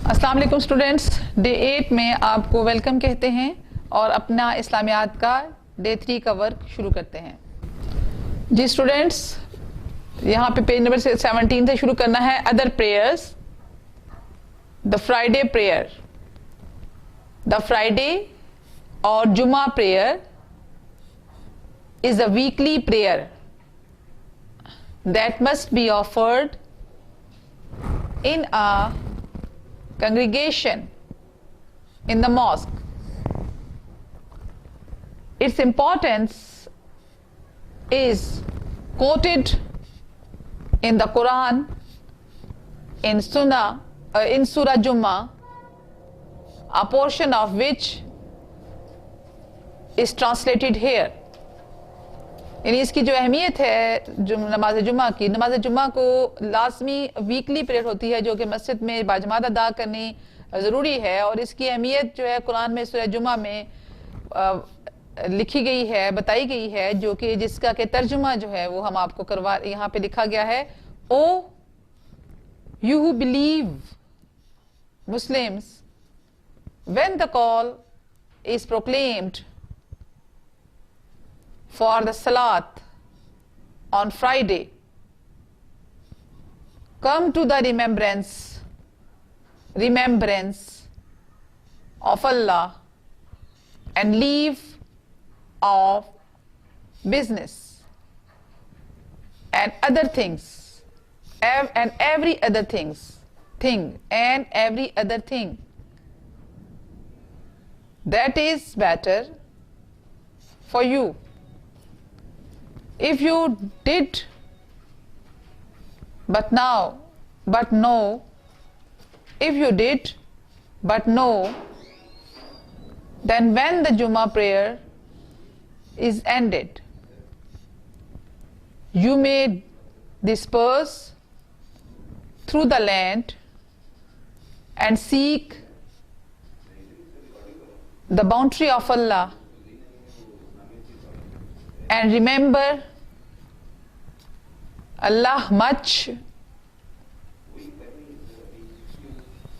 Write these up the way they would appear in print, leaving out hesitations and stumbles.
अस्सलाम वालेकुम students, day 8 में आपको वेलकम कहते हैं और अपना इस्लामियात का डे 3 का वर्क शुरू करते हैं। जी स्टूडेंट्स, यहाँ पे पेज नंबर 17 से शुरू करना है। Other prayers, the Friday prayer, the Friday और जुमा prayer is a weekly prayer that must be offered in a congregation in the mosque. Its importance is quoted in the Quran, in Surah Jummah, a portion of which is translated here. यानी इसकी जो अहमियत है नमाज जुम्मा की, नमाज जुम्मा को लाजमी वीकली प्रेयर होती है जो कि मस्जिद में बाजमात अदा करनी ज़रूरी है, और इसकी अहमियत जो है कुरान में सूरह जुम्मा में लिखी गई है, बताई गई है, जो कि जिसका के तर्जुमा जो है वो हम आपको करवा, यहाँ पे लिखा गया है, O you who believe Muslims, when the call is proclaimed for the salat on Friday, come to the remembrance of Allah and leave off business and other things and every other thing that is better for you. If you did but know, if you did but know, then when the Jummah prayer is ended, you may disperse through the land and seek the bounty of Allah and remember Allah much,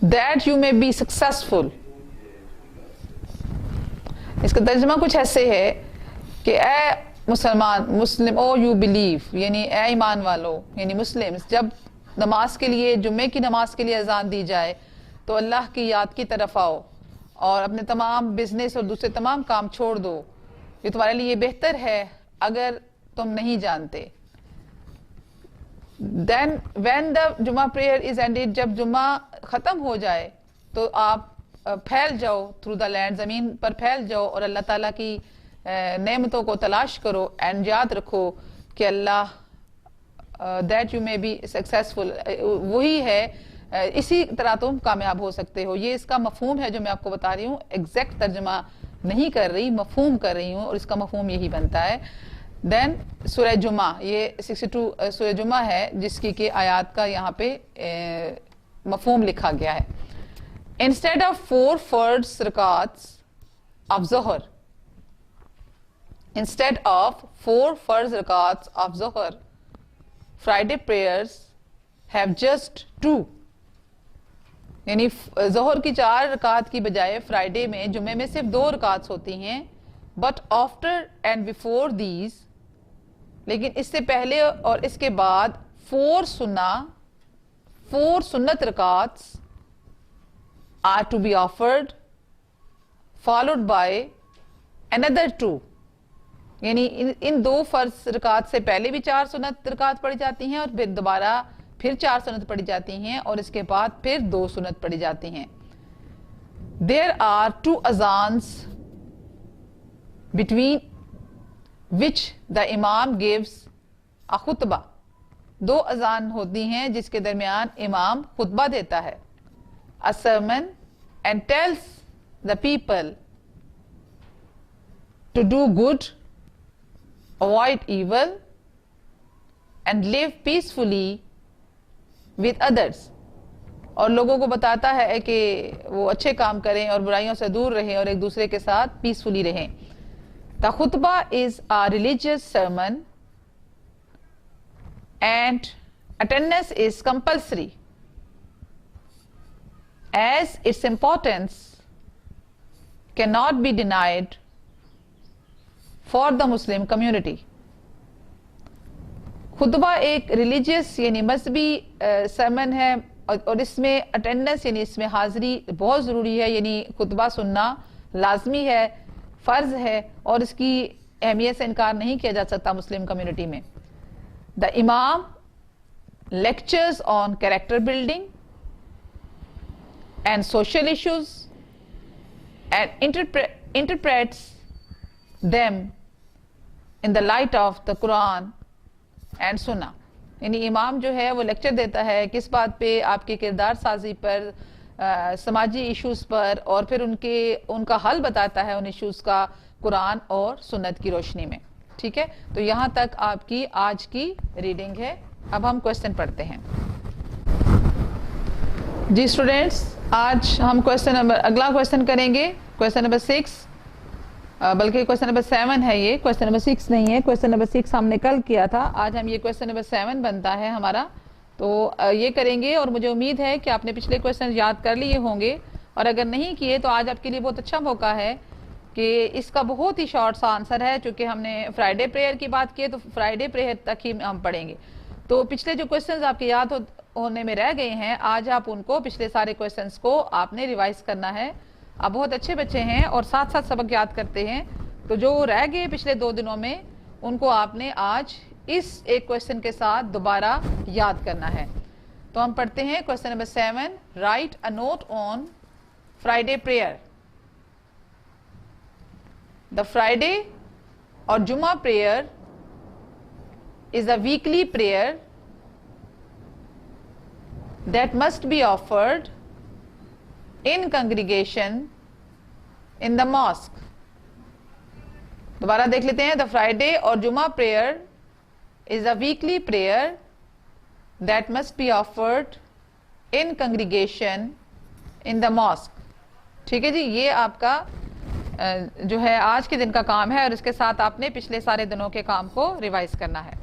that you may be successful. इसका तर्जुमा कुछ ऐसे है कि ए मुस्लिम, ओ you believe, यानी ए ईमान वालों, यानी Muslims, जब नमाज के लिए, जुम्मे की नमाज के लिए अजान दी जाए तो अल्लाह की याद की तरफ आओ और अपने तमाम बिजनेस और दूसरे तमाम काम छोड़ दो। ये तुम्हारे लिए बेहतर है अगर तुम नहीं जानते। Then when the जुम्मा prayer is ended, जब जुम्मा ख़त्म हो जाए तो आप फैल जाओ थ्रू द लैंड, ज़मीन पर फैल जाओ और अल्लाह ताला की नेमतों को तलाश करो, एंड याद रखो कि Allah that you may be successful, वही है, इसी तरह तुम कामयाब हो सकते हो। ये इसका मफहूम है जो मैं आपको बता रही हूँ, एग्जैक्ट तर्जमा नहीं कर रही, मफहूम कर रही हूँ, और इसका मफहूम यही बनता है। देन सूरह जुमा, ये 62 सूरह जुमा है जिसकी कि आयात का यहाँ पे मफहूम लिखा गया है। Instead of 4 farz rakats of Zuhr, instead of 4 farz rakats of Zuhr, Friday prayers have just 2, यानी ज़ोहर की 4 रकात की बजाय फ्राइडे में, जुम्मे में सिर्फ 2 रकात होती हैं। But after and before these, लेकिन इससे पहले और इसके बाद 4 sunnat rakats are to be offered, followed by another 2, यानी इन 2 फर्ज रकात से पहले भी 4 सुन्नत रकात पढ़ी जाती हैं और फिर दोबारा फिर 4 सुन्नत पढ़ी जाती हैं और इसके बाद फिर 2 सुन्नत पढ़ी जाती हैं। देयर आर 2 अजान्स between which the imam gives a khutbah, 2 अजान होती हैं जिसके दरमियान इमाम खुतबा देता है, a sermon, and tells the people to do good, avoid evil, and live peacefully with others, और लोगों को बताता है कि वो अच्छे काम करें और बुराइयों से दूर रहें और एक दूसरे के साथ पीसफुली रहें। The khutbah is a religious sermon and attendance is compulsory. as its importance cannot be denied for the Muslim community. खुतबा एक रिलीजियस यानी मजहबी सरमन है और इसमें अटेंडेंस यानी इसमें हाजिरी बहुत ज़रूरी है, यानी खुतबा सुनना लाजमी है, फ़र्ज है और इसकी अहमियत से इनकार नहीं किया जा सकता मुस्लिम कम्युनिटी में. द इमाम lectures on character building and social issues and interprets them in the light of the Quran and Sunnah. यानी इमाम जो है वो लेक्चर देता है किस बात पे, आपके किरदार साजी पर, समाजी इश्यूज़ पर, और फिर उनका हल बताता है उन इश्यूज़ का कुरान और सुन्नत की रोशनी में. ठीक है, तो यहाँ तक आपकी आज की रीडिंग है. अब हम क्वेश्चन पढ़ते हैं. जी स्टूडेंट्स, आज हम अगला क्वेश्चन करेंगे, क्वेश्चन नंबर 6, बल्कि क्वेश्चन नंबर 7 है ये, क्वेश्चन नंबर 6 नहीं है. क्वेश्चन नंबर 6 हमने कल किया था, आज हम ये क्वेश्चन नंबर 7 बनता है हमारा. तो ये करेंगे और मुझे उम्मीद है कि आपने पिछले क्वेश्चन याद कर लिए होंगे, और अगर नहीं किए तो आज आपके लिए बहुत अच्छा मौका है कि इसका बहुत ही शॉर्ट सा आंसर है. चूँकि हमने फ्राइडे प्रेयर की बात की है तो फ्राइडे प्रेयर तक ही हम पढ़ेंगे. तो पिछले जो क्वेश्चंस आपके याद होने में रह गए हैं, आज आप उनको, पिछले सारे क्वेश्चंस को आपने रिवाइज करना है. आप बहुत अच्छे बच्चे हैं और साथ साथ सबक याद करते हैं, तो जो रह गए पिछले 2 दिनों में उनको आपने आज इस एक क्वेश्चन के साथ दोबारा याद करना है. तो हम पढ़ते हैं question number 7. Right a note on Friday prayer. The Friday और जुमा prayer is a weekly prayer that must be offered in congregation in the mosque. दोबारा देख लेते हैं. द फ्राइडे और जुमा prayer is a weekly prayer that must be offered in congregation in the mosque. ठीक है जी, ये आपका जो है आज के दिन का काम है और इसके साथ आपने पिछले सारे दिनों के काम को रिवाइज करना है.